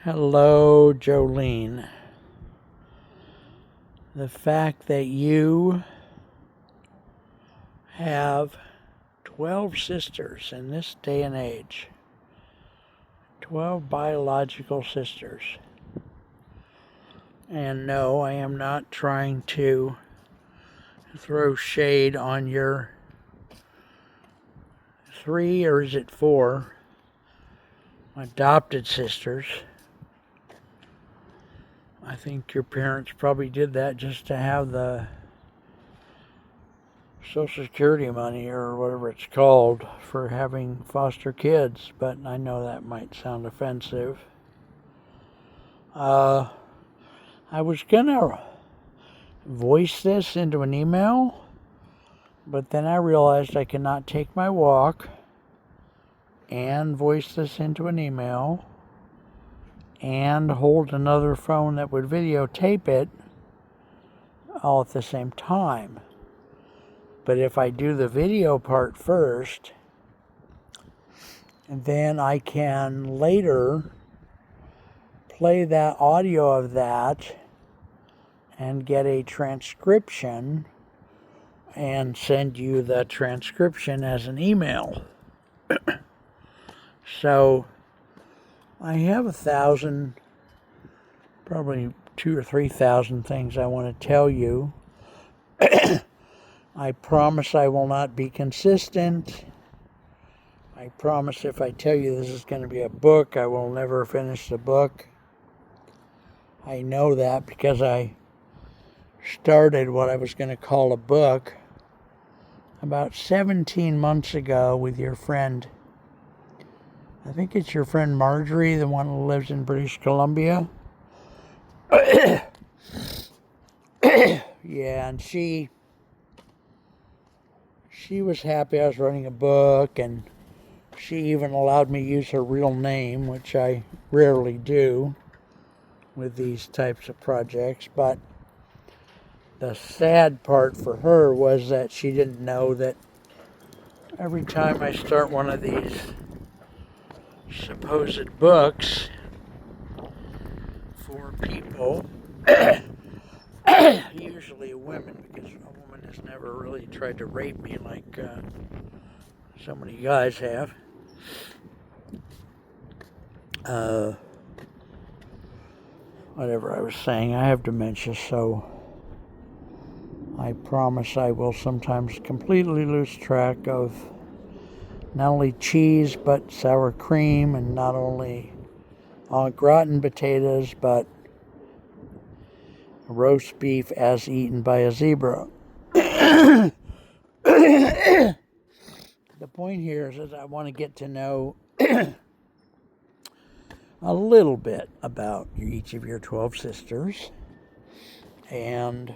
Hello, Jolene. The fact that you have 12 sisters in this day and age, 12 biological sisters. And no, I am not trying to throw shade on your 3, or is it 4, adopted sisters. I think your parents probably did that just to have the Social Security money or whatever it's called for having foster kids, but I know that might sound offensive. I was gonna voice this into an email, but then I realized I cannot take my walk and voice this into an email and hold another phone that would videotape it all at the same time. But if I do the video part first, then I can later play that audio of that and get a transcription and send you the transcription as an email. So I have 1,000, probably 2,000 or 3,000 things I want to tell you. I promise I will not be consistent. I promise if I tell you this is going to be a book, I will never finish the book. I know that because I started what I was going to call a book about 17 months ago with your friend. I think it's your friend Marjorie, the one who lives in British Columbia. Yeah, and she was happy I was writing a book, and she even allowed me to use her real name, which I rarely do with these types of projects. But the sad part for her was that she didn't know that every time I start one of these supposed books for people, usually women, because a woman has never really tried to rape me like so many guys have. Whatever I was saying, I have dementia, so I promise I will sometimes completely lose track of not only cheese, but sour cream, and not only au gratin potatoes, but roast beef as eaten by a zebra. The point here is that I want to get to know a little bit about each of your 12 sisters, and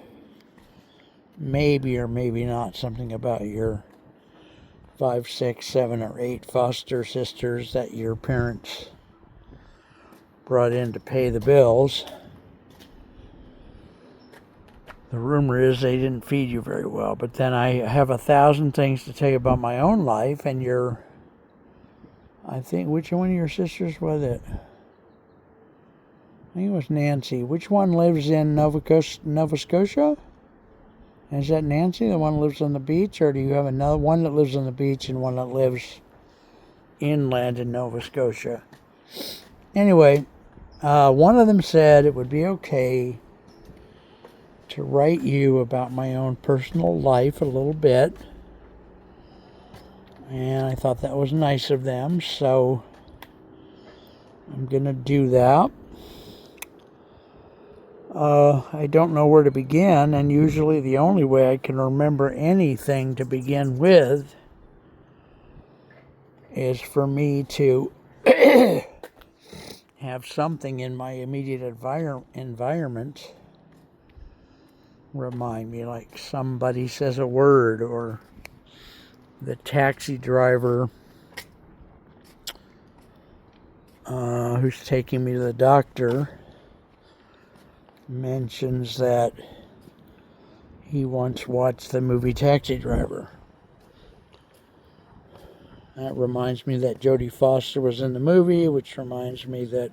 maybe or maybe not something about your 5, 6, 7, or 8 foster sisters that your parents brought in to pay the bills. The rumor is they didn't feed you very well, but then I have 1,000 things to tell you about my own life, and I think, which one of your sisters was it? I think it was Nancy. Which one lives in Nova Scotia? Is that Nancy, the one that lives on the beach, or do you have another one that lives on the beach and one that lives inland in Nova Scotia? Anyway, one of them said it would be okay to write you about my own personal life a little bit, and I thought that was nice of them, so I'm going to do that. I don't know where to begin, and usually the only way I can remember anything to begin with is for me to have something in my immediate environment remind me, like somebody says a word, or the taxi driver who's taking me to the doctor mentions that he once watched the movie Taxi Driver. That reminds me that Jodie Foster was in the movie, which reminds me that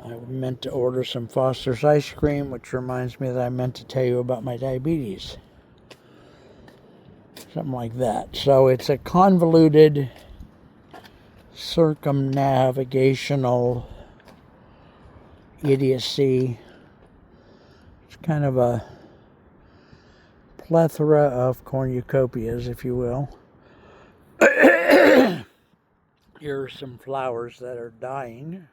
I meant to order some Foster's ice cream, which reminds me that I meant to tell you about my diabetes. Something like that. So it's a convoluted circumnavigational idiocy. It's kind of a plethora of cornucopias, if you will. Here are some flowers that are dying.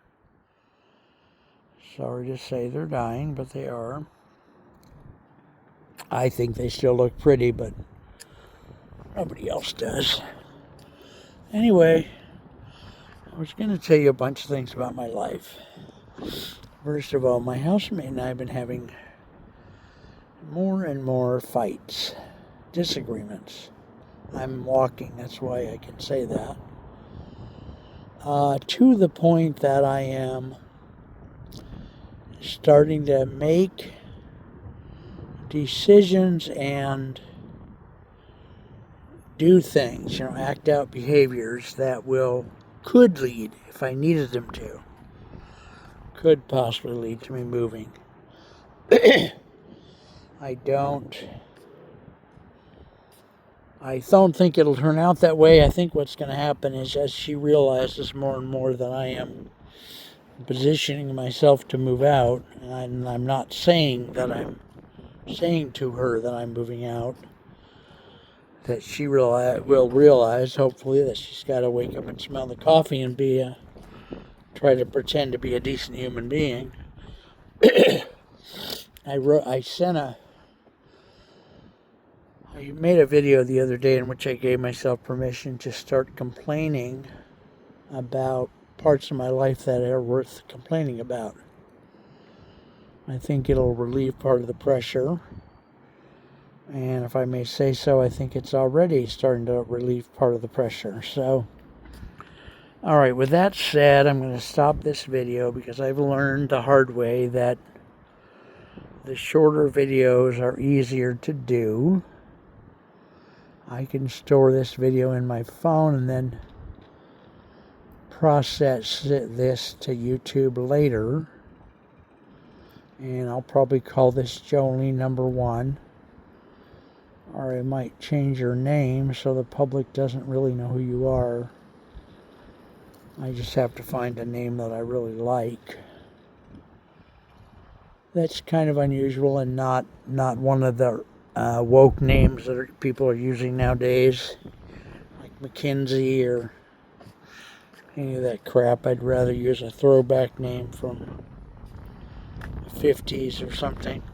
Sorry to say they're dying, but they are. I think they still look pretty, but nobody else does. Anyway, I was going to tell you a bunch of things about my life. First of all, my housemate and I have been having more and more fights, disagreements. I'm walking, that's why I can say that. To the point that I am starting to make decisions and do things, act out behaviors that could lead, if I needed them to, could possibly lead to me moving. I don't think it'll turn out that way. I think what's going to happen is, as she realizes more and more that I am positioning myself to move out, and I'm not saying that I'm saying to her that I'm moving out, that she will realize, hopefully, that she's got to wake up and smell the coffee and try to pretend to be a decent human being. I made a video the other day in which I gave myself permission to start complaining about parts of my life that are worth complaining about. I think it'll relieve part of the pressure. And if I may say so, I think it's already starting to relieve part of the pressure. So, alright, with that said, I'm going to stop this video because I've learned the hard way that the shorter videos are easier to do. I can store this video in my phone and then process this to YouTube later. And I'll probably call this Jolene number 1. Or I might change your name so the public doesn't really know who you are. I just have to find a name that I really like. That's kind of unusual and not one of the woke names that people are using nowadays, like Mackenzie or any of that crap. I'd rather use a throwback name from the 50s or something.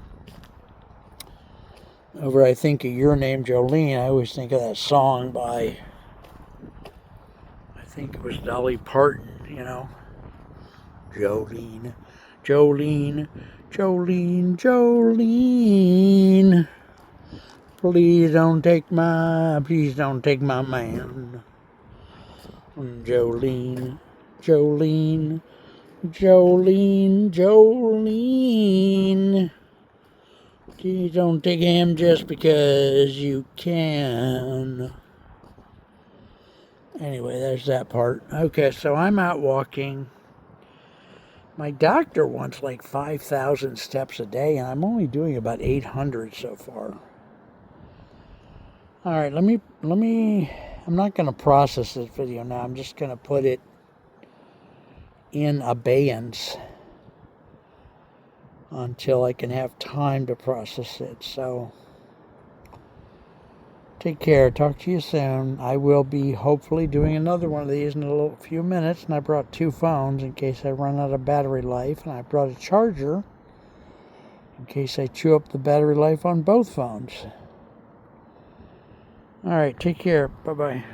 Whenever I think of your name, Jolene, I always think of that song by, I think it was Dolly Parton, Jolene, Jolene, Jolene, Jolene. Please don't take my man. Jolene, Jolene, Jolene, Jolene. Please don't take him just because you can. Anyway, there's that part. Okay, so I'm out walking. My doctor wants like 5,000 steps a day, and I'm only doing about 800 so far. All right, let me. I'm not going to process this video now. I'm just going to put it in abeyance until I can have time to process it. So, take care. Talk to you soon. I will be hopefully doing another one of these in a few minutes. And I brought 2 phones in case I run out of battery life. And I brought a charger in case I chew up the battery life on both phones. All right, take care. Bye-bye.